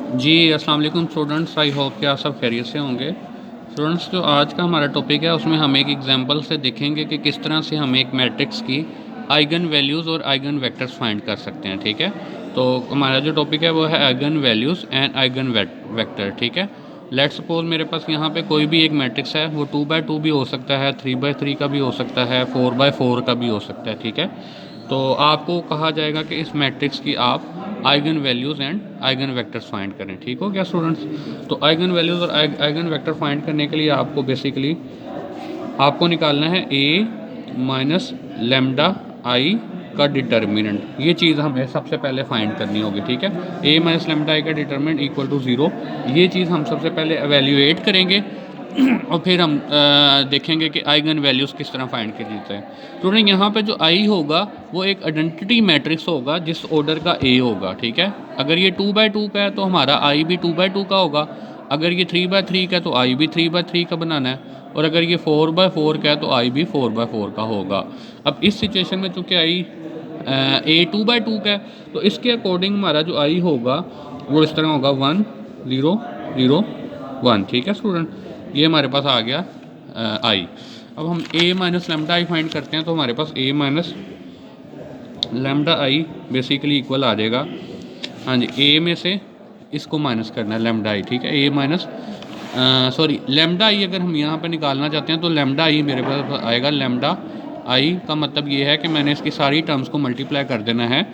जी अस्सलाम वालेकुम students, I hope कि आप सब खैरियत से होंगे। स्टूडेंट्स, जो आज का हमारा टॉपिक है उसमें हम एक एग्जांपल से देखेंगे कि किस तरह से हम एक मैट्रिक्स की आइगन वैल्यूज़ और आइगन वेक्टर्स फाइंड कर सकते हैं। ठीक है, तो हमारा जो टॉपिक है वो है eigen values and eigen vector. ठीक है, लेट सपोज मेरे पास यहाँ पे कोई भी एक मैट्रिक्स है, वो 2x2 भी हो सकता है, 3x3 का भी हो सकता है, 4x4 का भी हो सकता है। ठीक है, तो आपको कहा जाएगा कि इस मैट्रिक्स की आप eigen values and eigen vectors find करें। ठीक हो गया स्टूडेंट्स? तो आइगन वैल्यूज़ और आइगन वेक्टर फाइंड करने के लिए आपको बेसिकली आपको निकालना है ए माइनस लेमडा आई का डिटर्मिनेंट। ये चीज़ हमें सबसे पहले फाइंड करनी होगी। ठीक है, ए माइनस लेमडा आई का डिटर्मिनेंट इक्वल टू 0। ये चीज़ हम सबसे पहले एवेल्यूएट करेंगे और फिर हम देखेंगे कि आइगन वैल्यूज़ किस तरह फाइंड की जाते हैं। स्टूडेंट, यहाँ पे जो आई होगा वो एक आइडेंटिटी मैट्रिक्स होगा जिस ऑर्डर का ए होगा। ठीक है, अगर ये 2x2 का है तो हमारा आई भी 2x2 का होगा। अगर ये 3x3 का है तो आई भी 3x3 का बनाना है। और अगर ये 4x4 का है तो आई भी 4x4 का होगा। अब इस सिचुएशन में चूँकि आई ए 2x2 का है, तो इसके अकॉर्डिंग हमारा जो आई होगा वो इस तरह होगा 1 0 0 1। ठीक है स्टूडेंट, ये हमारे पास आ गया आई। अब हम A minus lambda I find करते हैं, तो हमारे पास A minus lambda I basically equal आ जाएगा, हाँ जी, ए में से इसको माइनस करना है लेमडा आई। ठीक है, ए माइनस सॉरी लेमडा आई अगर हम यहाँ पे निकालना चाहते हैं तो लेमडा आई मेरे पास आएगा। लेमडा आई का मतलब ये है कि मैंने इसकी सारी टर्म्स को मल्टीप्लाई कर देना है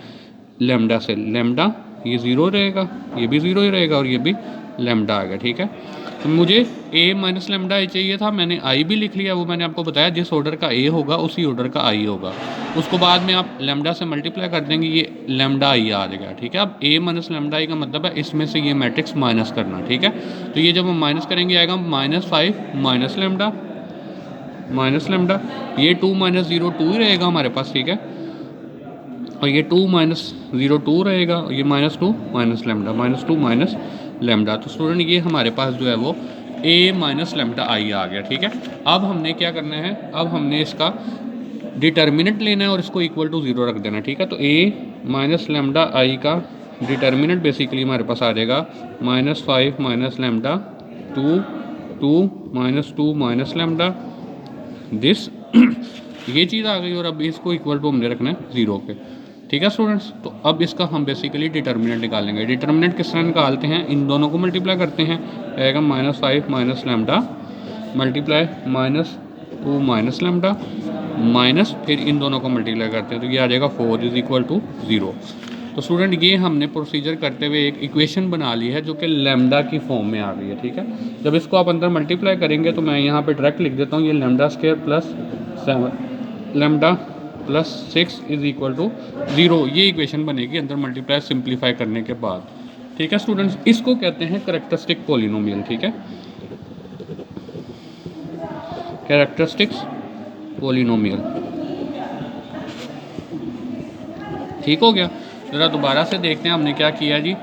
लेमडा से। लेमडा ये ज़ीरो रहेगा, ये भी ज़ीरो ही रहेगा और ये भी लेमडा आ गया। ठीक है, तो मुझे ए माइनस लेमडा आई चाहिए था, मैंने आई भी लिख लिया। वो मैंने आपको बताया जिस ऑर्डर का ए होगा उसी ऑर्डर का आई होगा। उसको बाद में आप लेमडा से मल्टीप्लाई कर देंगे, ये लेमडा आई आ जाएगा। ठीक है, अब ए माइनस लेमडा आई का मतलब है इसमें से ये मैट्रिक्स माइनस करना। ठीक है, तो ये जब हम माइनस करेंगे आएगा -5 माइनस लेमडा माइनस लेमडा। ये 2 माइनस 0 2 ही रहेगा हमारे पास। ठीक है, और ये 2 माइनस 0 2 रहेगा, और ये -2 माइनस लेमडा -2 माइनस लेमडा। तो स्टूडेंट ये हमारे पास जो है वो ए माइनस लेमडा आई आ गया। ठीक है, अब हमने क्या करना है, अब हमने इसका डिटर्मिनेंट लेना है और इसको इक्वल टू 0 रख देना है। ठीक है, तो ए माइनस लेमडा आई का डिटर्मिनेंट बेसिकली हमारे पास आ जाएगा -5 minus lambda 2 2 -2 minus lambda this ये चीज़ आ गई। और अब इसको इक्वल टू हमने रखना है 0 पे। ठीक है स्टूडेंट्स, तो अब इसका हम बेसिकली डिटर्मिनेंट निकालेंगे। डिटर्मिनेंट किस तरह निकालते हैं, इन दोनों को मल्टीप्लाई करते हैं, आएगा -5 minus lambda multiply -2 minus lambda minus, फिर इन दोनों को मल्टीप्लाई करते हैं तो ये आ जाएगा 4 इज इक्वल टू 0। तो स्टूडेंट ये हमने प्रोसीजर करते हुए एक इक्वेशन बना ली है जो कि लेमडा की फॉर्म में आ गई है। ठीक है, जब इसको आप अंदर मल्टीप्लाई करेंगे तो मैं यहाँ पे डायरेक्ट लिख देता हूँ, ये lambda square plus 7 lambda plus 6 is equal to 0। ये इक्वेशन बनेगी अंदर मल्टीप्लाई सिंप्लीफाई करने के बाद। ठीक है स्टूडेंट्स, इसको कहते हैं कैरेक्टरिस्टिक पॉलिनोमियल। ठीक है, कैरेक्टरिस्टिक्स पॉलिनोमियल। ठीक हो गया, ज़रा दोबारा से देखते हैं हमने क्या किया जी।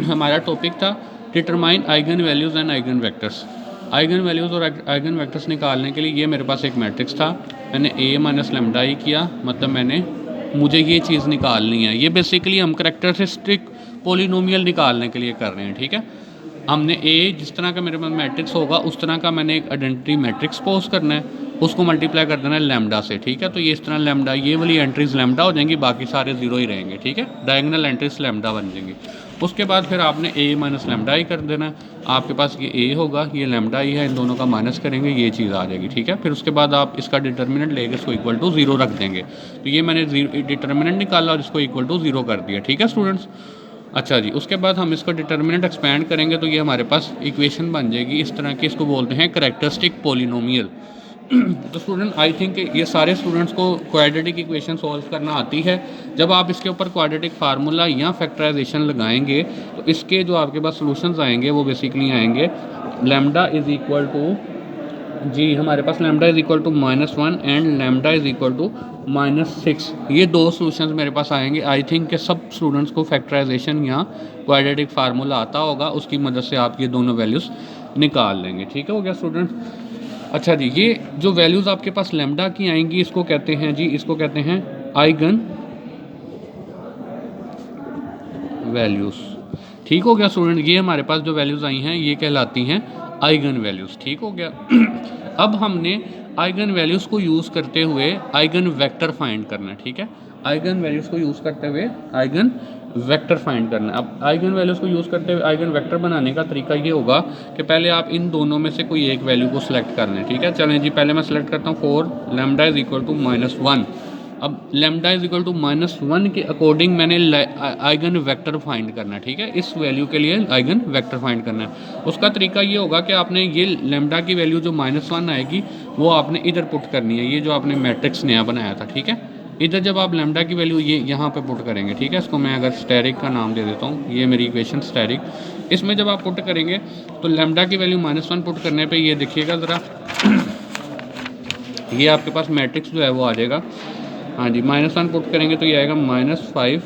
हमारा टॉपिक था determine eigen values and eigen vectors. Eigen values और आइगन वेक्टर्स निकालने के लिए ये मेरे पास एक मैट्रिक्स था, मैंने ए माइनस लेमडा ही किया, मतलब मुझे ये चीज़ निकालनी है। ये बेसिकली हम कैरेक्टरिस्टिक पॉलिनोमियल निकालने के लिए कर रहे हैं। ठीक है, हमने ए जिस तरह का मेरे पास मैट्रिक्स होगा उस तरह का मैंने एक आइडेंटिटी मैट्रिक्स पोज करना है, उसको मल्टीप्लाई कर देना है लेमडा से। ठीक है, तो ये इस तरह लेमडा, ये वाली एंट्रीज लेमडा हो जाएंगी, बाकी सारे जीरो ही रहेंगे। ठीक है, डायगोनल एंट्रीज लेमडा बन जाएंगी। उसके बाद फिर आपने ए माइनस लेमडा ही कर देना है। आपके पास ये ए होगा, ये लेमडा ही है, इन दोनों का माइनस करेंगे, ये चीज़ आ जाएगी। ठीक है, फिर उसके बाद आप इसका डिटर्मिनेंट लेके इसको इक्वल टू 0 रख देंगे। तो ये मैंने डिटर्मिनेंट निकाला और इसको इक्वल टू 0 कर दिया। ठीक है स्टूडेंट्स, अच्छा जी, उसके बाद हम इसको डिटर्मिनेंट एक्सपेंड करेंगे तो ये हमारे पास इक्वेशन बन जाएगी इस तरह की, इसको बोलते हैं कैरेक्टरिस्टिक पॉलिनोमियल। तो स्टूडेंट आई थिंक ये सारे स्टूडेंट्स को क्वाड्रेटिक इक्वेशन सॉल्व करना आती है। जब आप इसके ऊपर क्वाड्रेटिक फार्मूला या फैक्टराइजेशन लगाएंगे तो इसके जो आपके पास सॉल्यूशंस आएंगे वो बेसिकली आएंगे लेमडा इज़ इक्वल टू जी, हमारे पास lambda is equal to -1 and lambda is equal to -6। ये दो सॉल्यूशंस मेरे पास आएंगे। आई थिंक कि सब स्टूडेंट्स को फैक्टराइजेशन या क्वाड्रेटिक फार्मूला आता होगा, उसकी मदद से आप ये दोनों वैल्यूज़ निकाल लेंगे। ठीक है, हो गया स्टूडेंट्स। अच्छा जी, ये जो वैल्यूज़ आपके पास लेमडा की आएंगी इसको कहते हैं जी, इसको कहते हैं आइगन वैल्यूज़। ठीक हो गया स्टूडेंट। ये हमारे पास जो वैल्यूज़ आई हैं ये कहलाती हैं आइगन वैल्यूज़। ठीक हो गया। अब हमने आइगन वैल्यूज़ को यूज़ करते हुए आइगन वेक्टर फाइंड करना है। ठीक है, आइगन वैल्यूज़ को यूज़ करते हुए आइगन वेक्टर फाइंड करना है। अब आइगन वैल्यूज़ को यूज़ करते हुए आइगन वेक्टर बनाने का तरीका ये होगा कि पहले आप इन दोनों में से कोई एक वैल्यू को सिलेक्ट कर लें। ठीक है, चलें जी, पहले मैं सेलेक्ट करता हूँ 4 लैम्डा इज़ इक्वल टू -1। अब लैम्डा इज़ इक्वल टू -1 के अकॉर्डिंग मैंने आइगन वेक्टर फाइंड करना है। ठीक है, इस वैल्यू के लिए आइगन वेक्टर फाइंड करना है। उसका तरीका ये होगा कि आपने ये लैम्डा की वैल्यू जो -1 आएगी वो आपने इधर पुट करनी है, ये जो आपने मैट्रिक्स नया बनाया था। ठीक है, इधर जब आप लैम्डा की वैल्यू ये यहाँ पे पुट करेंगे। ठीक है, इसको मैं अगर स्टेरिक का नाम दे देता हूँ, ये मेरी इक्वेशन स्टेरिक, इसमें जब आप पुट करेंगे तो लैम्डा की वैल्यू -1 पुट करने पे ये देखिएगा ज़रा, ये आपके पास मैट्रिक्स जो है वो आ जाएगा। हाँ जी, -1 पुट करेंगे तो ये आएगा -5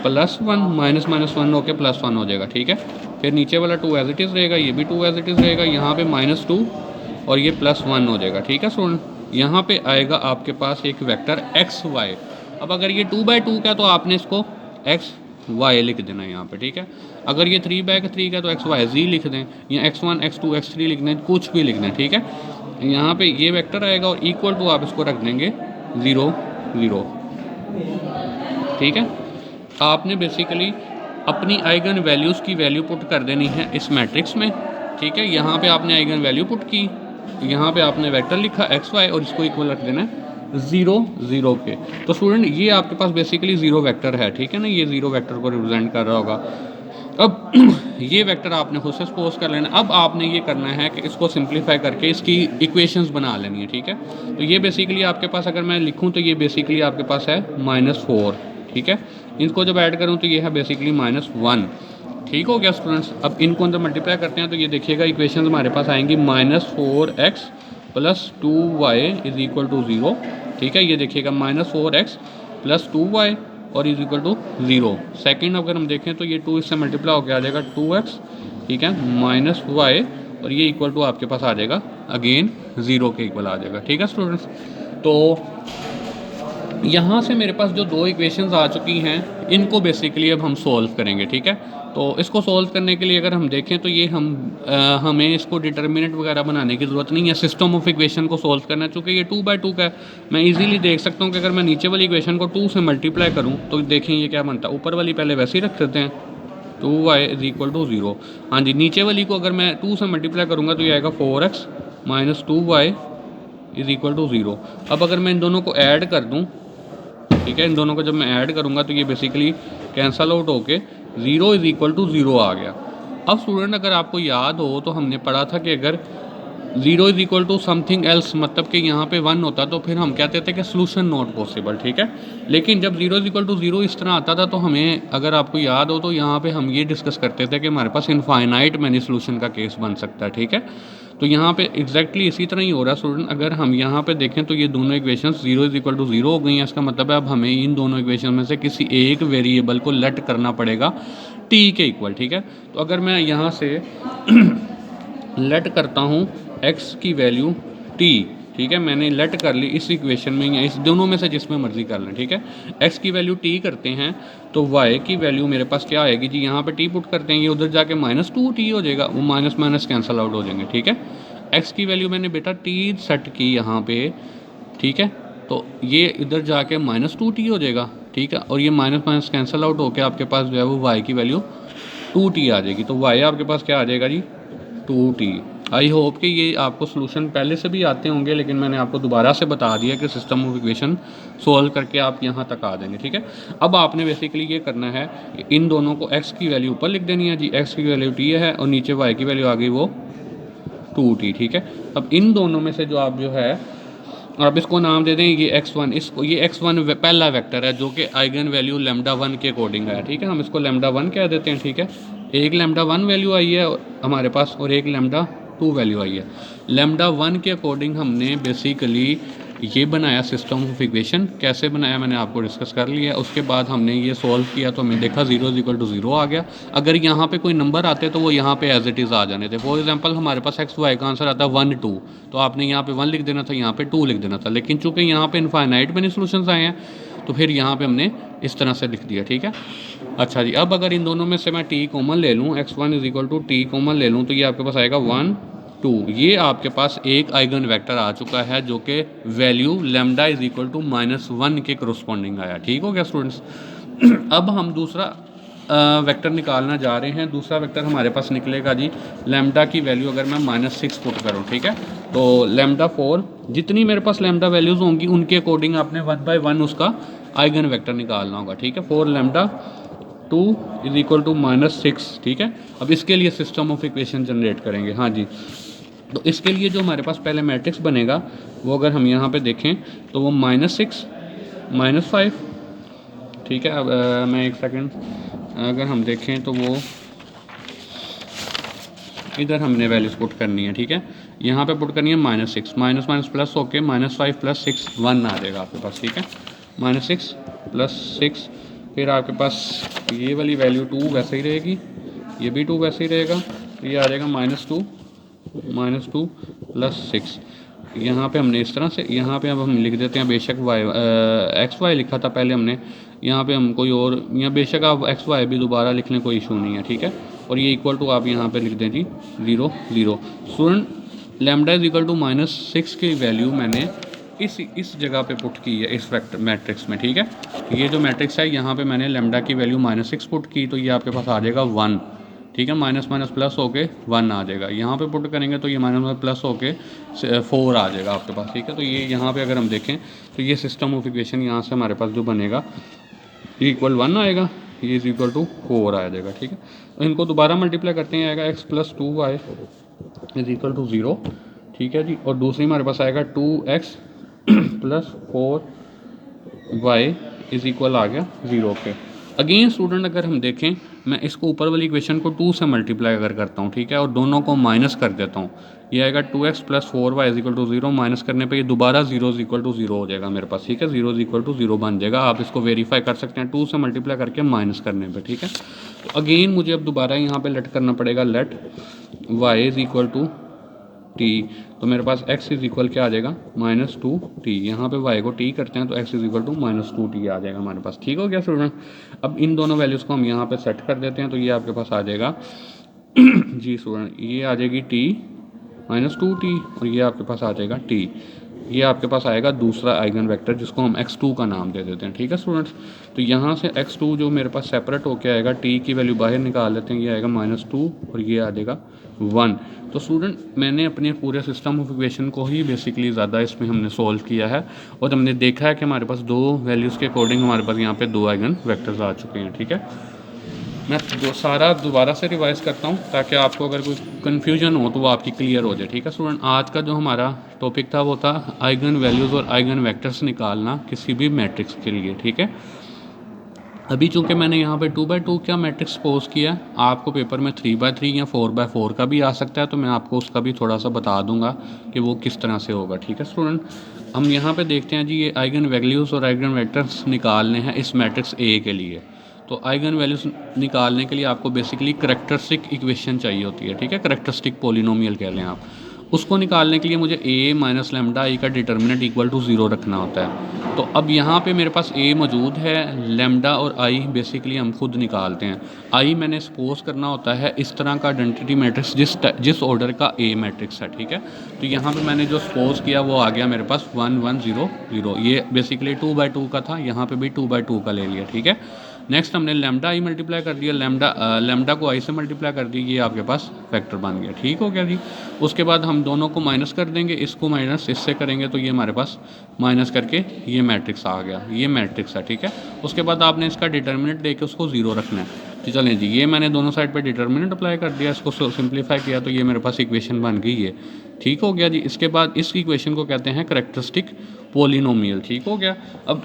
+1 -1 होके +1 हो जाएगा। ठीक है, फिर नीचे वाला 2 एज इट इज़ रहेगा, ये भी 2 एज इट इज़ रहेगा, यहाँ पे -2 और ये +1 हो जाएगा। ठीक है स्टूडेंट, यहाँ पे आएगा आपके पास एक वेक्टर एक्स वाई। अब अगर ये 2/2 का तो आपने इसको एक्स वाई लिख देना है यहाँ पे। ठीक है, अगर ये 3/3 का तो एक्स वाई जी लिख दें, या x1 x2 x3 लिख दें, कुछ भी लिख दें। ठीक है, यहाँ पे ये वेक्टर आएगा और इक्वल टू आप इसको रख देंगे 0 0। ठीक है, आपने बेसिकली अपनी आइगन वैल्यूज़ की वैल्यू पुट कर देनी है इस मैट्रिक्स में। ठीक है, यहाँ पे आपने आइगन वैल्यू पुट की, यहाँ पे आपने वेक्टर लिखा एक्स वाई और इसको इक्वल रख देना है 0 0 के। तो स्टूडेंट ये आपके पास बेसिकली 0 वेक्टर है। ठीक है ना, ये 0 वेक्टर को रिप्रेजेंट कर रहा होगा। अब ये वेक्टर आपने खुद से सपोज कर लेना। अब आपने ये करना है कि इसको सिंप्लीफाई करके इसकी इक्वेशंस बना लेनी है। ठीक है, तो ये बेसिकली आपके पास अगर मैं लिखूँ तो ये बेसिकली आपके पास है -4। ठीक है, इनको जब ऐड करूँ तो ये है बेसिकली -1। ठीक हो गया स्टूडेंट्स। अब इनको अंदर मल्टीप्लाई करते हैं तो ये देखिएगा इक्वेशन हमारे पास आएंगी -4x + 2y is equal to 0। ठीक है, ये देखिएगा -4x + 2y और इज़ इक्वल टू 0। सेकेंड अगर हम देखें तो ये 2 इससे मल्टीप्लाई होकर आ जाएगा 2x। ठीक है, -y और ये इक्वल टू आपके पास आ जाएगा अगेन 0 के इक्वल आ जाएगा। ठीक है स्टूडेंट्स, तो यहाँ से मेरे पास जो 2 इक्वेशंस आ चुकी हैं इनको बेसिकली अब हम सॉल्व करेंगे। ठीक है, तो इसको सॉल्व करने के लिए अगर हम देखें तो ये हमें इसको डिटर्मिनेंट वगैरह बनाने की ज़रूरत नहीं है, सिस्टम ऑफ इक्वेशन को सॉल्व करना है। चूँकि ये 2/2 का है, मैं इजीली देख सकता हूँ कि अगर मैं नीचे वाली इक्वेशन को 2 से मल्टीप्लाई करूँ तो देखें ये क्या बनता है। ऊपर वाली पहले वैसे ही रख देते हैं, 2y इज़ इक्वल टू 0। हाँ जी, नीचे वाली को अगर मैं 2 से मल्टीप्लाई करूँगा तो ये आएगा 4x - 2y is equal to 0। अब अगर मैं इन दोनों को ऐड कर दूँ, ठीक है, इन दोनों को जब मैं ऐड करूँगा तो ये बेसिकली कैंसल आउट होके 0 इज़ इक्वल टू 0 आ गया। अब स्टूडेंट अगर आपको याद हो तो हमने पढ़ा था कि अगर 0 is equal to something else मतलब कि यहाँ पे 1 होता तो फिर हम कहते थे कि सोल्यूशन नॉट पॉसिबल। ठीक है, लेकिन जब 0 इज़ इक्वल टू 0 इस तरह आता था तो हमें, अगर आपको याद हो तो यहाँ पे हम ये डिस्कस करते थे कि हमारे पास इनफाइनाइट मैनी सोल्यूशन का केस बन सकता है। ठीक है, तो यहाँ पे एग्जैक्टली इसी तरह ही हो रहा है स्टूडेंट। अगर हम यहाँ पे देखें तो ये दोनों इक्वेशन 0 इज़ इक्वल टू 0 हो गई हैं। इसका मतलब है अब हमें इन दोनों इक्वेशन में से किसी एक वेरिएबल को लेट करना पड़ेगा t के इक्वल। ठीक है, तो अगर मैं यहाँ से लेट करता हूँ x की वैल्यू t, ठीक है, मैंने लेट कर ली इस इक्वेशन में या इस दोनों में से जिसमें मर्जी कर लें। ठीक है, x की वैल्यू t करते हैं तो y की वैल्यू मेरे पास क्या आएगी जी, यहाँ पे t पुट करते हैं, ये उधर जाके -2t हो जाएगा, वो माइनस कैंसल आउट हो जाएंगे। ठीक है, x की वैल्यू मैंने बेटा t सेट की यहाँ पे। ठीक है, तो ये इधर जाके -2t हो जाएगा। ठीक है, और ये माइनस कैंसल आउट होकर आपके पास जो है वो y की वैल्यू 2t आ जाएगी। तो y आपके पास क्या आ जाएगा जी, 2t। आई होप कि ये आपको सोल्यूशन पहले से भी आते होंगे, लेकिन मैंने आपको दोबारा से बता दिया कि सिस्टम ऑफ इक्वेशन सोल्व करके आप यहाँ तक आ जाएंगे। ठीक है, अब आपने बेसिकली ये करना है, इन दोनों को x की वैल्यू ऊपर लिख देनी है जी, x की वैल्यू t है और नीचे y की वैल्यू आ गई वो 2t। ठीक है, अब इन दोनों में से जो आप जो है आप इसको नाम दे दें ये x1, इसको ये x1 पहला वेक्टर है जो कि आइगन वैल्यू λ1 के अकॉर्डिंग है। ठीक है, हम इसको λ1 कह देते हैं। ठीक है, एक λ1 वैल्यू आई है हमारे पास और एक λ2 वैल्यू आई है। λ1 के अकॉर्डिंग हमने बेसिकली ये बनाया सिस्टम ऑफ इक्वेशन। कैसे बनाया मैंने आपको डिस्कस कर लिया। उसके बाद हमने ये सॉल्व किया तो हमें देखा 0 इज़ इक्वल टू 0 आ गया। अगर यहाँ पे कोई नंबर आते तो वो यहाँ पे एज इट इज़ आ जाने थे। फॉर एग्जांपल हमारे पास एक्स वाई का आंसर आता है 1 2, तो आपने यहाँ पे 1 लिख देना था, यहाँ पे 2 लिख देना था। लेकिन चूंकि यहाँ पे इनफाइनाइट मैनी सोल्यूशंस आए हैं तो फिर यहाँ पे हमने इस तरह से लिख दिया, ठीक है। अच्छा जी, अब अगर इन दोनों में से मैं टी कॉमन ले लूँ, x1 is equal to T common ले लूँ, तो ये आपके पास आएगा 1 2। ये आपके पास एक आइगन वेक्टर आ चुका है जो कि value lambda is equal to -1 के करस्पॉन्डिंग आया। ठीक हो गया स्टूडेंट्स। अब हम दूसरा वेक्टर निकालना जा रहे हैं। दूसरा वेक्टर हमारे पास निकलेगा जी, लेमडा की वैल्यू अगर मैं -6 पुट करूँ, ठीक है, तो लेमडा 4, जितनी मेरे पास लेमडा वैल्यूज़ होंगी उनके अकॉर्डिंग आपने 1 बाय 1 उसका आइगन वेक्टर निकालना होगा, ठीक है। 4 लेमडा 2 इज इक्वल टू -6, ठीक है। अब इसके लिए सिस्टम ऑफ इक्वेशन जनरेट करेंगे। हाँ जी, तो इसके लिए जो हमारे पास पहले मैट्रिक्स बनेगा वो अगर हम यहाँ पे देखें तो वो -6 -5, ठीक है। अब मैं एक सेकंड, अगर हम देखें तो वो इधर हमने वैल्यूज पुट करनी है, ठीक है। यहाँ पे पुट करनी है -6 माइनस माइनस प्लस होके -5 + 6 1 आ जाएगा आपके पास, ठीक है। -6 + 6, फिर आपके पास ये वाली वैल्यू 2 वैसे ही रहेगी, ये भी 2 वैसे ही रहेगा, तो ये आ जाएगा -2 + 6। यहाँ पे हमने इस तरह से, यहाँ पे अब हम लिख देते हैं बेशक XY लिखा था पहले हमने, यहाँ पे हम कोई और, या बेशक आप XY भी दोबारा लिख लें, कोई इशू नहीं है, ठीक है। और ये इक्वल टू आप यहाँ पे लिख दें जी 0 0। Student lambda is equal to -6 की वैल्यू मैंने इस जगह पे पुट की है, इस वेक्टर मैट्रिक्स में, ठीक है। ये जो मैट्रिक्स है यहाँ पे मैंने लेमडा की वैल्यू -6 पुट की, तो ये आपके पास आ जाएगा 1, ठीक है। माइनस माइनस प्लस होके 1 आ जाएगा। यहाँ पे पुट करेंगे तो ये माइनस प्लस होके 4 आ जाएगा आपके पास, ठीक है। तो ये यहाँ पे अगर हम देखें तो ये सिस्टम ऑफ इक्वेशन यहाँ से हमारे पास जो बनेगा, ये इक्वल 1 आएगा, ये इज इक्वल टू 4 आ जाएगा, ठीक है। तो इनको दोबारा मल्टीप्लाई करते हैं, आएगा x + 2y is equal to 0, ठीक है जी। और दूसरी हमारे पास आएगा 2x + 4y इज इक्वल आ गया 0 पे। अगेन स्टूडेंट अगर हम देखें, मैं इसको ऊपर वाली इक्वेशन को 2 से मल्टीप्लाई अगर करता हूँ, ठीक है, और दोनों को माइनस कर देता हूँ, ये आएगा 2x + 4y is equal to 0। Minus करने पे ये दोबारा 0 इज इक्वल टू 0 हो जाएगा मेरे पास, ठीक है। 0 इज इक्वल टू 0 बन जाएगा। आप इसको वेरीफाई कर सकते हैं 2 से मल्टीप्लाई करके माइनस करने पे, ठीक है। तो अगेन मुझे अब दोबारा यहाँ पे लेट करना पड़ेगा, let y is equal to t, तो मेरे पास x इज इक्वल क्या आ जाएगा -2t। यहाँ पे y को t करते हैं तो x is equal to -2t आ जाएगा हमारे पास, ठीक हो गया स्टूडेंट। अब इन दोनों वैल्यूज़ को हम यहाँ पे सेट कर देते हैं, तो ये आपके पास आ जाएगा जी स्टूडेंट, ये आ जाएगी t -2t, और ये आपके पास आ जाएगा t। ये आपके पास आएगा दूसरा आइगन वेक्टर जिसको हम x2 का नाम दे देते हैं, ठीक है स्टूडेंट्स। तो यहाँ से x2 जो मेरे पास सेपरेट होके आएगा, t की वैल्यू बाहर निकाल लेते हैं, ये आएगा -2 और ये आ जाएगा 1। तो स्टूडेंट मैंने अपने पूरे सिस्टम ऑफ इक्वेशन को ही बेसिकली ज़्यादा इसमें हमने सॉल्व किया है, और हमने देखा है कि हमारे पास 2 वैल्यूज़ के अकॉर्डिंग हमारे पास यहाँ पे 2 आइगन वेक्टर्स आ चुके हैं, ठीक है। मैं जो सारा दोबारा से रिवाइज़ करता हूँ ताकि आपको अगर कोई कन्फ्यूजन हो तो वो आपकी क्लियर हो जाए, ठीक है स्टूडेंट। आज का जो हमारा टॉपिक था वो था आइगन वैल्यूज़ और आइगन वेक्टर्स निकालना किसी भी मैट्रिक्स के लिए, ठीक है। अभी चूंकि मैंने यहाँ पे 2x2 क्या मैट्रिक्स पोज किया, आपको पेपर में 3x3 या 4x4 का भी आ सकता है, तो मैं आपको उसका भी थोड़ा सा बता दूंगा कि वो किस तरह से होगा, ठीक है स्टूडेंट। हम यहाँ पे देखते हैं जी, ये आइगन वैल्यूज़ और आइगन वेक्टर्स निकालने हैं इस मैट्रिक्स ए के लिए। तो आइगन वैल्यूज़ निकालने के लिए आपको बेसिकली करैक्टरिस्टिक इक्वेशन चाहिए होती है, ठीक है, करैक्टरिस्टिक पोलिनोमियल कह लें आप। उसको निकालने के लिए मुझे a - लैम्डा i का डिटर्मिनेंट इक्वल टू 0 रखना होता है। तो अब यहाँ पे मेरे पास a मौजूद है, लैम्डा और i बेसिकली हम खुद निकालते हैं। i मैंने सपोज करना होता है इस तरह का आइडेंटिटी मैट्रिक्स जिस ऑर्डर का a मैट्रिक्स है, ठीक है। तो यहाँ पे मैंने जो सपोज किया वो आ गया मेरे पास 1 1 0 0। ये बेसिकली 2x2 का था, यहाँ पे भी 2x2 का ले लिया, ठीक है। नेक्स्ट हमने लैम्डा i मल्टीप्लाई कर दिया, लैम्डा को i से मल्टीप्लाई कर दी, ये आपके पास फैक्टर बन गया, ठीक हो गया जी। उसके बाद हम दोनों को माइनस कर देंगे, इसको माइनस इससे करेंगे तो ये हमारे पास माइनस करके ये मैट्रिक्स आ गया, ये मैट्रिक्स है, ठीक है। उसके बाद आपने इसका डिटर्मिनेंट लेके उसको 0 रखना है। तो चलें जी, ये मैंने दोनों साइड पे डिटर्मिनेंट अप्लाई कर दिया, इसको सिंप्लीफाई किया तो ये मेरे पास इक्वेशन बन गई है, ठीक हो गया जी। इसके बाद इस इक्वेशन को कहते हैं करैक्टरिस्टिक पोलिनोमियल, ठीक हो गया। अब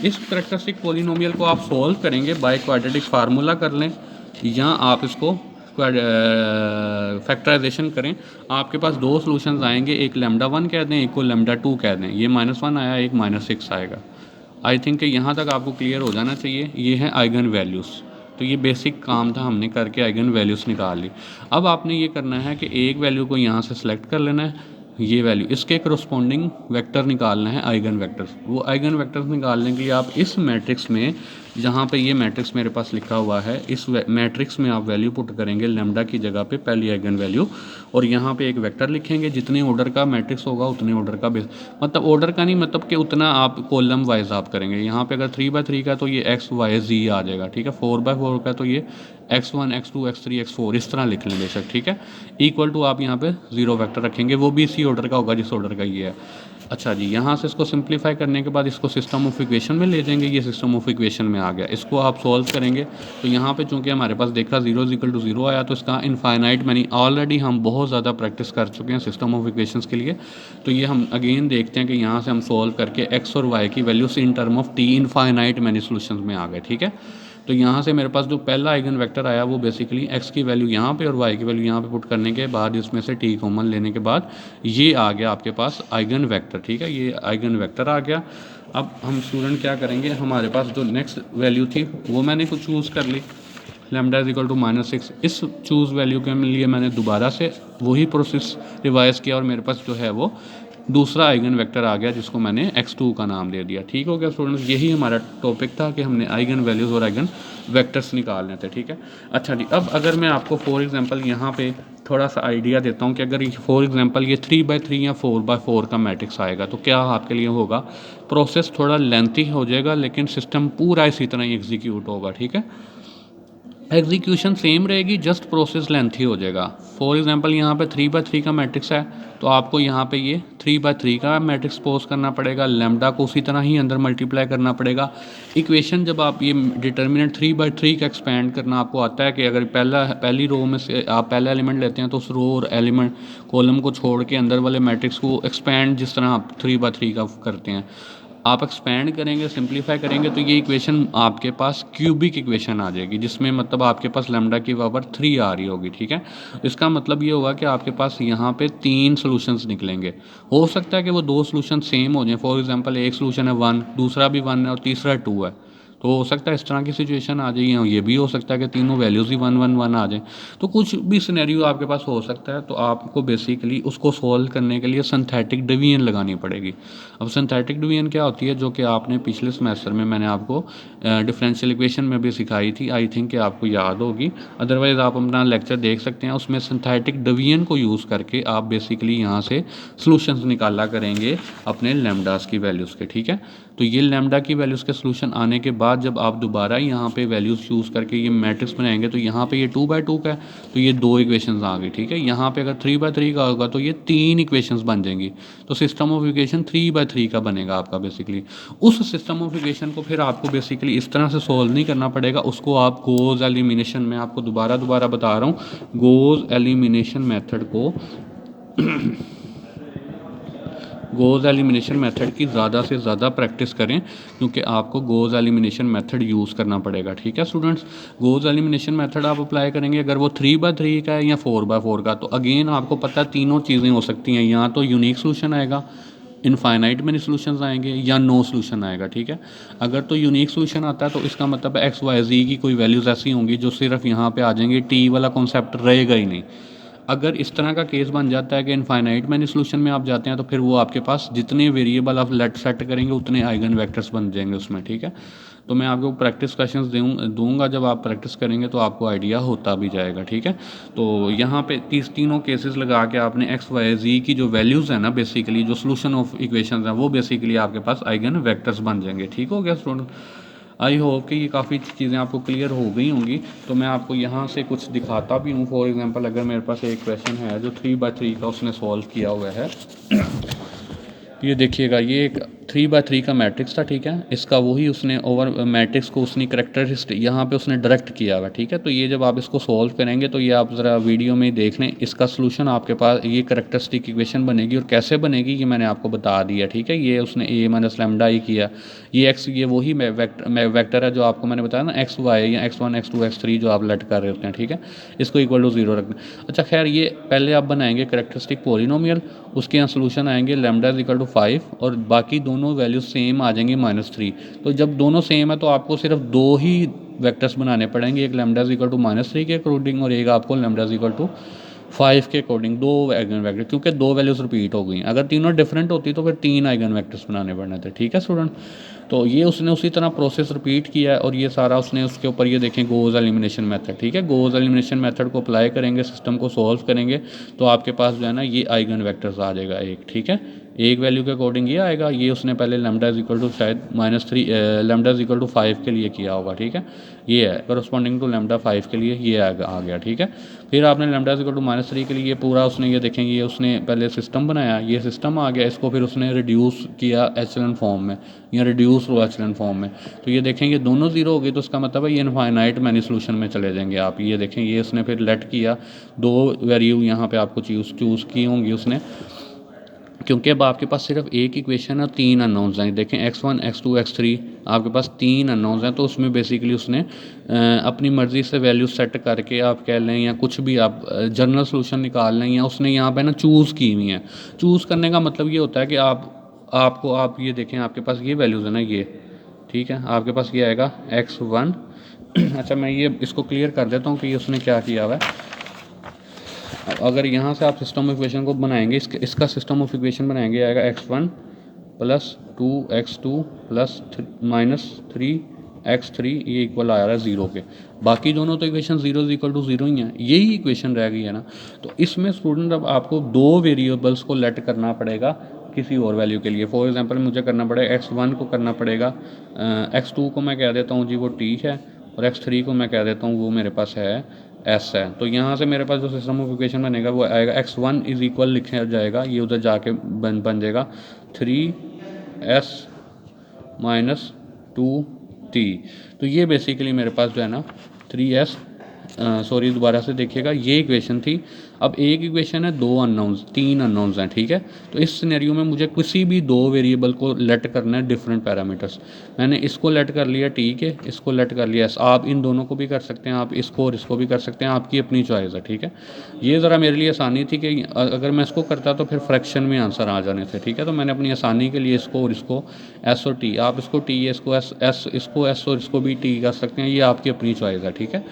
इस करैक्टरिस्टिक पोलिनोमियल को आप सोल्व करेंगे बाय क्वाड्रेटिक फार्मूला कर लें, या आप इसको फैक्टराइजेशन करें। आपके पास 2 सॉल्यूशंस आएंगे, एक λ1 कह दें, एक को λ2 कह दें। ये -1 आया, एक -6 आएगा। आई थिंक कि यहाँ तक आपको क्लियर हो जाना चाहिए। ये है आइगन वैल्यूज़। तो ये बेसिक काम था, हमने करके आइगन वैल्यूज़ निकाल ली। अब आपने ये करना है कि एक वैल्यू को यहाँ से सिलेक्ट कर लेना है, ये वैल्यू, इसके करस्पॉन्डिंग वेक्टर निकालना है, आइगन वेक्टर्स। वो आइगन वेक्टर्स निकालने के लिए आप इस मैट्रिक्स में, जहाँ पे ये मैट्रिक्स मेरे पास लिखा हुआ है, इस मैट्रिक्स में आप वैल्यू पुट करेंगे लैम्डा की जगह पे पहली आइगन वैल्यू, और यहाँ पे एक वेक्टर लिखेंगे। जितने ऑर्डर का मैट्रिक्स होगा उतने ऑर्डर का बेस, मतलब ऑर्डर का नहीं, मतलब कि उतना आप कॉलम वाइज आप करेंगे। यहाँ पे अगर 3x3 का तो ये XYZ आ जाएगा, ठीक है। 4x4 का तो ये X1 X2 X3 X4 इस तरह लिख लें बेशक, ठीक है। इक्वल टू आप यहाँ पे 0 वेक्टर रखेंगे, वो भी इसी ऑर्डर का होगा जिस ऑर्डर का ये है। अच्छा जी, यहाँ से इसको सिंप्लीफाई करने के बाद इसको सिस्टम ऑफ इक्वेशन में ले जाएंगे। ये सिस्टम ऑफ इक्वेशन में आ गया, इसको आप सॉल्व करेंगे तो यहाँ पे चूंकि हमारे पास देखा 0 आया, तो इसका इनफाइनाइट मैनी ऑलरेडी हम बहुत ज़्यादा प्रैक्टिस कर चुके हैं सिस्टम ऑफ इक्वेशंस के लिए। तो ये हम अगेन देखते हैं कि यहाँ से हम सॉल्व करके एक्स और वाई की values in term of T infinite many solution में आ गए, ठीक है। तो यहाँ से मेरे पास जो पहला आइगन वेक्टर आया वो बेसिकली x की वैल्यू यहाँ पे और y की वैल्यू यहाँ पे पुट करने के बाद इसमें से t कॉमन लेने के बाद ये आ गया आपके पास आइगन वेक्टर, ठीक है। ये आइगन वेक्टर आ गया। अब हम स्टूडेंट क्या करेंगे, हमारे पास जो नेक्स्ट वैल्यू थी वो मैंने कुछ चूज़ कर ली, लैम्डा इज इक्वल टू -6। इस चूज़ वैल्यू के लिए मैंने दोबारा से वही प्रोसेस रिवाइज किया और मेरे पास जो है वो दूसरा आइगन वेक्टर आ गया जिसको मैंने x2 का नाम दे दिया। ठीक हो गया स्टूडेंट्स, यही हमारा टॉपिक था कि हमने आइगन वैल्यूज़ और आइगन वेक्टर्स निकालने थे, ठीक है। अच्छा जी, अब अगर मैं आपको फॉर एग्जांपल यहाँ पे थोड़ा सा आइडिया देता हूँ कि अगर फॉर एग्जांपल ये 3x3 या 4x4 का मैट्रिक्स आएगा तो क्या आपके लिए होगा। प्रोसेस थोड़ा लेंथी हो जाएगा लेकिन सिस्टम पूरा इसी तरह ही एग्जीक्यूट होगा, ठीक है। एग्जीक्यूशन सेम रहेगी, जस्ट प्रोसेस लेंथी हो जाएगा। फॉर एग्जांपल यहाँ पे 3x3 का मैट्रिक्स है तो आपको यहाँ पे ये 3x3 का मैट्रिक्स पोज करना पड़ेगा, लैम्डा को उसी तरह ही अंदर मल्टीप्लाई करना पड़ेगा। इक्वेशन जब आप ये डिटर्मिनेंट 3x3 का एक्सपेंड करना आपको आता है कि अगर पहली रो में से आप पहला एलिमेंट लेते हैं तो उस रो और एलिमेंट कॉलम को छोड़ के अंदर वाले मैट्रिक्स को एक्सपेंड जिस तरह आप 3x3 का करते हैं, आप एक्सपेंड करेंगे, सिंप्लीफाई करेंगे तो ये इक्वेशन आपके पास क्यूबिक इक्वेशन आ जाएगी, जिसमें मतलब आपके पास लैम्डा की पावर 3 आ रही होगी, ठीक है। इसका मतलब ये होगा कि आपके पास यहाँ पे 3 सॉल्यूशंस निकलेंगे। हो सकता है कि वो 2 सॉल्यूशन सेम हो जाएं, फॉर एग्जांपल एक सॉल्यूशन है 1, दूसरा भी 1 है और तीसरा 2 है, तो हो सकता है इस तरह की सिचुएशन आ जाए। ये भी हो सकता है कि तीनों वैल्यूज़ ही 1 1 1 आ जाए, तो कुछ भी सिनेरियो आपके पास हो सकता है। तो आपको बेसिकली उसको सॉल्व करने के लिए सिंथेटिक डिवीजन लगानी पड़ेगी। अब सिंथेटिक डिवीजन क्या होती है, जो कि आपने पिछले सेमेस्टर में मैंने आपको डिफरेंशियल इक्वेशन में भी सिखाई थी, आई थिंक कि आपको याद होगी। अदरवाइज़ आप अपना लेक्चर देख सकते हैं, उसमें सिंथेटिक डिवीजन को यूज़ करके आप बेसिकली यहाँ से सॉल्यूशंस निकाला करेंगे अपने लैम्डास की वैल्यूज़ के, ठीक है। तो ये लैम्डा की वैल्यूज़ के सॉल्यूशन आने के बाद जब आप दोबारा यहाँ पे वैल्यूज़ यूज़ करके ये मैट्रिक्स बनाएंगे तो यहाँ पे ये 2x2 का है तो ये 2 इक्वेशंस आ गई, ठीक है। यहाँ पे अगर 3x3 का होगा तो ये 3 इक्वेशंस बन जाएंगी। तो सिस्टम ऑफ इक्वेशन 3x3 का बनेगा आपका बेसिकली। उस सिस्टम ऑफ इक्वेशन को फिर आपको बेसिकली इस तरह से सॉल्व नहीं करना पड़ेगा, उसको आप गोज एलिमिनेशन में, आपको दोबारा बता रहा हूँ, गोज एलिमिनेशन मेथड को गोज एलिमिनेशन मेथड की ज़्यादा से ज़्यादा प्रैक्टिस करें, क्योंकि आपको गोज एलिमिनेशन मेथड यूज़ करना पड़ेगा, ठीक है स्टूडेंट्स। गोज एलिमिनेशन मेथड आप अप्लाई करेंगे अगर वो 3x3 का है या 4x4 का, तो अगेन आपको पता है तीनों चीज़ें हो सकती हैं, या तो यूनिक सोल्यूशन आएगा, इनफाइनाइट मैनी सोल्यूशंस आएंगे, या नो सोल्यूशन आएगा, ठीक है। अगर तो यूनिक सोल्यूशन आता है तो इसका मतलब एक्स वाई जी की कोई वैल्यूज़ ऐसी होंगी जो सिर्फ यहाँ पे आ जाएंगे, टी वाला कॉन्सेप्ट रहेगा ही नहीं। अगर इस तरह का केस बन जाता है कि इनफाइनाइट मैनी सोल्यूशन में आप जाते हैं तो फिर वो आपके पास जितने वेरिएबल आप लेट सेट करेंगे उतने आइगन वेक्टर्स बन जाएंगे उसमें, ठीक है। तो मैं आपको प्रैक्टिस क्वेश्चंस दूंगा, जब आप प्रैक्टिस करेंगे तो आपको आइडिया होता भी जाएगा, ठीक है। तो यहाँ पे तीनों केसेस लगा के आपने एक्स वाई जी की जो वैल्यूज़ है ना, बेसिकली जो सोल्यूशन ऑफ इक्वेशंस हैं वो बेसिकली आपके पास आइगन वेक्टर्स बन जाएंगे, ठीक हो गया स्टूडेंट। आई होप कि ये काफ़ी चीज़ें आपको क्लियर हो गई होंगी। तो मैं आपको यहाँ से कुछ दिखाता भी हूँ। फॉर एग्जांपल अगर मेरे पास एक क्वेश्चन है जो 3x3 का उसने सॉल्व किया हुआ है, ये देखिएगा, ये एक 3x3 का मैट्रिक्स था, ठीक है। इसका वही उसने ओवर मैट्रिक्स को उसने करेक्टरिस्टिक यहाँ पे उसने डायरेक्ट किया हुआ, ठीक है। तो ये जब आप इसको सॉल्व करेंगे तो ये आप ज़रा वीडियो में देख लें, इसका सलूशन आपके पास ये करेक्टरिस्टिक इक्वेशन बनेगी, और कैसे बनेगी ये मैंने आपको बता दिया, ठीक है। ये उसने a माइनस लैम्डा ही किया, ये x, ये वही वेक्टर है जो आपको मैंने बताया ना, एक्स वाई या x1 x2 x3 जो आप लेट कर रहे होते हैं, ठीक है। इसको इक्वल टू 0 रखना। अच्छा खैर, ये पहले आप बनाएंगे करेक्टरिस्टिक पॉलिनोमियल, उसके यहाँ सोल्यूशन आएंगे लैम्डा इज इक्वल टू 5 और बाकी दोनों वैल्यू सेम आ जाएंगी -3। तो जब दोनों सेम है तो आपको सिर्फ 2 ही वेक्टर्स बनाने पड़ेंगे, एक लैम्डा इज इक्वल टू -3 के अकॉर्डिंग और एक आपको लैम्डा इज इक्वल टू 5 के अकॉर्डिंग 2 आइगन वेक्टर, क्योंकि 2 वैल्यूज़ रिपीट हो गई। अगर तीनों डिफरेंट होती तो फिर 3 आइगन वेक्टर्स बनाने पड़ने थे। ठीक है स्टूडेंट, तो ये उसने उसी तरह प्रोसेस रिपीट किया है और ये सारा उसने उसके ऊपर ये देखें गोज़ एलिमिनेशन मेथड। ठीक है, गोज़ एलिमिनेशन मेथड को अप्लाई करेंगे, सिस्टम को सॉल्व करेंगे तो आपके पास जो है ना ये आइगन वेक्टर्स आ जाएगा एक। ठीक है, एक वैल्यू के अकॉर्डिंग ये आएगा। ये उसने पहले लैम्डा इज इक्वल टू शायद -3 लैम्डा इज इक्वल टू 5 के लिए किया होगा। ठीक है, ये है करस्पॉन्डिंग टू लैम्डा 5 के लिए ये आ गया। ठीक है, फिर आपने लैम्डा इज इक्वल टू -3 के लिए पूरा उसने ये देखेंगे ये उसने पहले सिस्टम बनाया, ये सिस्टम आ गया, इसको फिर उसने रिड्यूस किया एचलन फॉर्म में या रिड्यूस हुआ एचलन फॉर्म में। तो ये देखेंगे दोनों जीरो हो गए तो उसका मतलब है ये इनफाइनाइट मैनी सोल्यूशन में चले जाएंगे आप। ये देखें ये उसने फिर लेट किया, 2 वैल्यू यहाँ पे आपको चूज़ की होंगी उसने, क्योंकि अब आपके पास सिर्फ एक इक्वेशन और 3 अननोन्स हैं। देखें x1 x2 x3 आपके पास 3 अननोन्स हैं, तो उसमें बेसिकली उसने अपनी मर्ज़ी से वैल्यू सेट करके आप कह लें या कुछ भी आप जनरल सोल्यूशन निकाल लें, या उसने यहाँ पे ना चूज़ की हुई हैं। चूज़ करने का मतलब ये होता है कि आप ये देखें आपके पास ये वैल्यूज़ है ना ये। ठीक है, आपके पास ये आएगा x1 अच्छा मैं ये इसको क्लियर कर देता हूँ कि उसने क्या किया हुआ है। अगर यहाँ से आप सिस्टम ऑफ इक्वेशन को बनाएंगे, इसका सिस्टम ऑफ इक्वेशन बनाएंगे आएगा x1 + 2x2 + -3x3 ये इक्वल आ रहा है 0 के। बाकी दोनों तो इक्वेशन 0 इज इक्वल टू 0 ही हैं, यही इक्वेशन रह गई है ना। तो इसमें स्टूडेंट अब आपको 2 वेरिएबल्स को लेट करना पड़ेगा किसी और वैल्यू के लिए। फॉर एग्जांपल मुझे करना पड़ेगा x1 को करना पड़ेगा x2 को मैं कह देता हूँ जी वो t है, और x3 को मैं कह देता हूँ वो मेरे पास है s है। तो यहाँ से मेरे पास जो सिस्टम ऑफ इक्वेशन बनेगा वो आएगा x1 इज इक्वल लिखा जाएगा, ये उधर जाके बन जाएगा 3s - 2t। तो ये बेसिकली मेरे पास जो है ना 3s सॉरी दोबारा से देखिएगा, ये इक्वेशन थी। अब एक इक्वेशन है 2 अननोन्स 3 अननोन्स हैं। ठीक है, तो इस सिनेरियो में मुझे किसी भी 2 वेरिएबल को लेट करना है डिफरेंट पैरामीटर्स। मैंने इसको लेट कर लिया टी के, इसको लेट कर लिया एस। आप इन दोनों को भी कर सकते हैं, आप इसको और इसको भी कर सकते हैं, आपकी अपनी चॉइस है। ठीक है, ये ज़रा मेरे लिए आसानी थी कि अगर मैं इसको करता तो फिर फ्रैक्शन में आंसर आ जाने थे। ठीक है, तो मैंने अपनी आसानी के लिए इसको और इसको एस और टी, आप इसको टी इसको एस इसको एस और इसको भी टी कर सकते हैं, ये आपकी अपनी चॉइस है। ठीक है,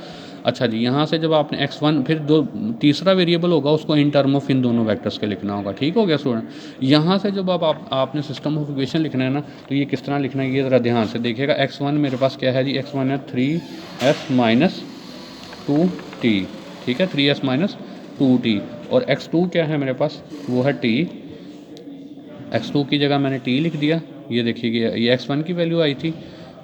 अच्छा जी, यहाँ से जब आपने x1 फिर जो तीसरा वेरिएबल होगा उसको इन टर्म ऑफ इन दोनों वेक्टर्स के लिखना होगा। ठीक हो गया स्टूडेंट। यहाँ से जब आपने सिस्टम ऑफ इक्वेशन लिखना है ना, तो ये किस तरह लिखना है ये ज़रा ध्यान से देखिएगा। x1 मेरे पास क्या है जी, x1 है 3s - 2t। ठीक है, 3s - 2t। और x2 क्या है मेरे पास, वो है t। x2 की जगह मैंने t लिख दिया। ये देखिए ये x1 की वैल्यू आई थी,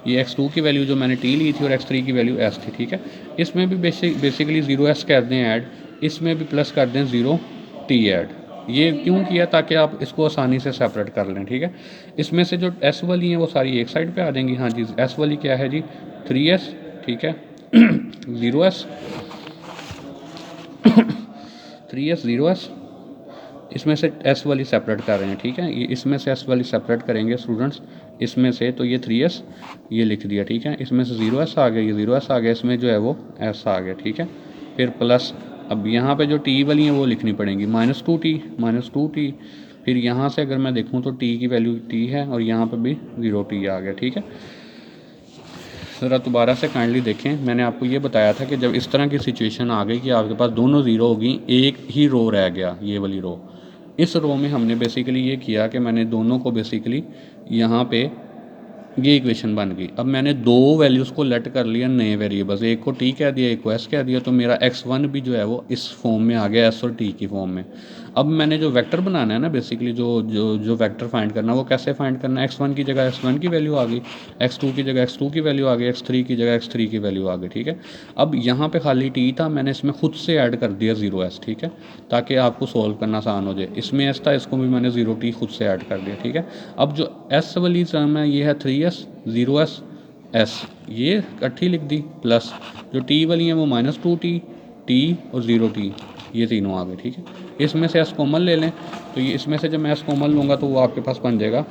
ये x2 की वैल्यू जो मैंने t ली थी, और x3 की वैल्यू s थी। ठीक है, इसमें भी बेसिकली 0s कर दें ऐड, इसमें भी प्लस कर दें 0t ऐड। ये क्यों किया, ताकि आप इसको आसानी से सेपरेट कर लें। ठीक है, इसमें से जो s वाली हैं वो सारी एक साइड पे आ जाएंगी। हाँ जी, s वाली क्या है जी 3s। ठीक है 0s 3s 0s, इसमें से s वाली सेपरेट कर रहे हैं। ठीक है, ये इसमें से s वाली सेपरेट करेंगे स्टूडेंट्स, इसमें से तो ये 3s ये लिख दिया। ठीक है, इसमें से 0s आ गया, ये 0s आ गया, इसमें जो है वो s आ गया। ठीक है, फिर प्लस अब यहाँ पे जो t वाली हैं वो लिखनी पड़ेंगी -2t। फिर यहाँ से अगर मैं देखूँ तो t की वैल्यू t है, और यहाँ पे भी 0t आ गया। ठीक है, ज़रा दोबारा से काइंडली देखें, मैंने आपको ये बताया था कि जब इस तरह की सिचुएशन आ गई कि आपके पास दोनों ज़ीरो होगी, एक ही रो रह गया, ये वाली रो, इस रो में हमने बेसिकली ये किया कि मैंने दोनों को बेसिकली यहाँ पे ये इक्वेशन बन गई। अब मैंने 2 वैल्यूज़ को लेट कर लिया नए वेरिएबल्स, एक को t कह दिया, एक को s कह दिया, तो मेरा x1 भी जो है वो इस फॉर्म में आ गया, s और t की फॉर्म में। अब मैंने जो वेक्टर बनाना है ना, बेसिकली जो वेक्टर फाइंड करना है वो कैसे फाइंड करना है। x1 की जगह x1 की वैल्यू आ गई, x2 की जगह x2 की वैल्यू आ गई, x3 की जगह x3 की वैल्यू आ गई। ठीक है, अब यहाँ पे खाली t था, मैंने इसमें खुद से ऐड कर दिया 0s। ठीक है, ताकि आपको सोल्व करना आसान हो जाए। इसमें s था, इसको भी मैंने 0t खुद से ऐड कर दिया। ठीक है, अब जो s वाली टर्म है ये है 3s 0s s, ये इकट्ठी लिख दी, प्लस जो t वाली हैं वो -2t t और 0t, ये तीनों आ गए। ठीक है, इसमें से s कॉमन ले लें, तो ये इसमें से जब मैं s कॉमन लूँगा तो वो आपके पास बन जाएगा,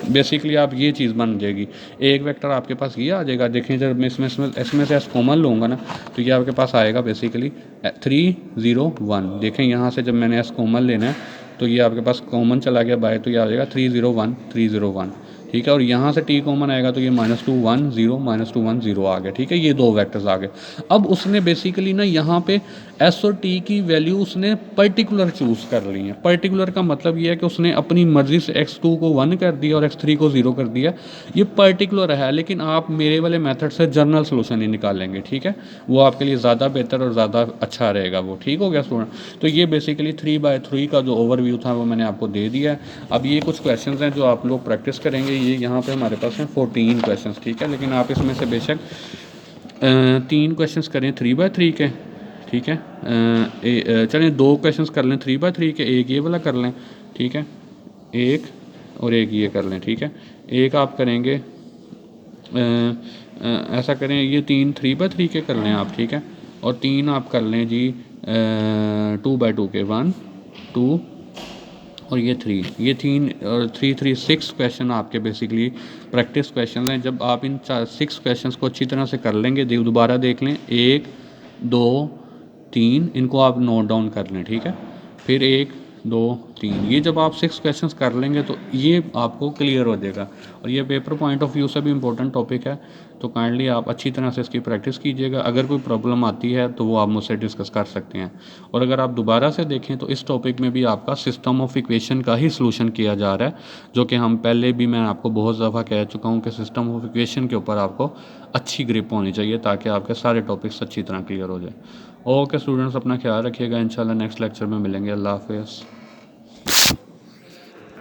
बेसिकली आप ये चीज़ बन जाएगी, एक वेक्टर आपके पास ये आ जाएगा। देखें जब मैं इसमें से s कॉमन लूँगा ना, तो ये आपके पास आएगा बेसिकली 3 0 1। देखें यहाँ से जब मैंने s कॉमन लेना है तो ये आपके पास कॉमन चला गया बाय, तो ये आ जाएगा 3 0 1 3 0 1। ठीक है, और यहाँ से टी कॉमन आएगा तो ये -2 1 0 -2 1 0 आ गया। ठीक है, ये 2 वेक्टर्स आ गए। अब उसने बेसिकली ना यहाँ पे एस और टी की वैल्यू उसने पर्टिकुलर चूज़ कर ली है। पर्टिकुलर का मतलब ये है कि उसने अपनी मर्ज़ी से x2 को 1 कर दिया और x3 को 0 कर दिया। ये पर्टिकुलर है, लेकिन आप मेरे वाले मेथड से जनरल सोल्यूशन ही निकालेंगे। ठीक है, वो आपके लिए ज़्यादा बेहतर और ज़्यादा अच्छा रहेगा वो। ठीक हो गया स्टूडेंट। तो ये बेसिकली 3/3 का जो ओवरव्यू था वो मैंने आपको दे दिया है। अब ये कुछ क्वेश्चन हैं जो आप लोग प्रैक्टिस करेंगे। ये यहाँ पे हमारे पास हैं 14 क्वेश्चन। ठीक है, लेकिन आप इसमें से बेशक 3 क्वेश्चन करें 3/3 के। ठीक है, चलें 2 क्वेश्चन कर लें 3/3 के, एक ये वाला कर लें। ठीक है, एक और एक ये कर लें। ठीक है, एक आप करेंगे ऐसा करें, ये 3 3/3 के कर लें आप। ठीक है, और 3 आप कर लें जी 2/2 के, 1 2 और ये 3, ये 3 और 3 3 6 क्वेश्चन आपके बेसिकली प्रैक्टिस क्वेश्चन हैं। जब आप इन 6 क्वेश्चंस को अच्छी तरह से कर लेंगे, दोबारा देख लें 1 2 3, इनको आप नोट डाउन कर लें। ठीक है, फिर 1 2 3, ये जब आप 6 क्वेश्चंस कर लेंगे तो ये आपको क्लियर हो जाएगा। और ये पेपर पॉइंट ऑफ व्यू से भी इम्पोर्टेंट टॉपिक है, तो काइंडली आप अच्छी तरह से इसकी प्रैक्टिस कीजिएगा। अगर कोई प्रॉब्लम आती है तो वो आप मुझसे डिस्कस कर सकते हैं। और अगर आप दोबारा से देखें तो इस टॉपिक में भी आपका सिस्टम ऑफ इक्वेशन का ही सॉल्यूशन किया जा रहा है, जो कि हम पहले भी मैं आपको बहुत दफ़ा कह चुका हूँ कि सिस्टम ऑफ इक्वेशन के ऊपर आपको अच्छी ग्रिप होनी चाहिए ताकि आपके सारे टॉपिक्स अच्छी तरह क्लियर हो जाए। ओके स्टूडेंट्स, अपना ख्याल रखिएगा। इंशाल्लाह नेक्स्ट लेक्चर में मिलेंगे। अल्लाह हाफ़िज़।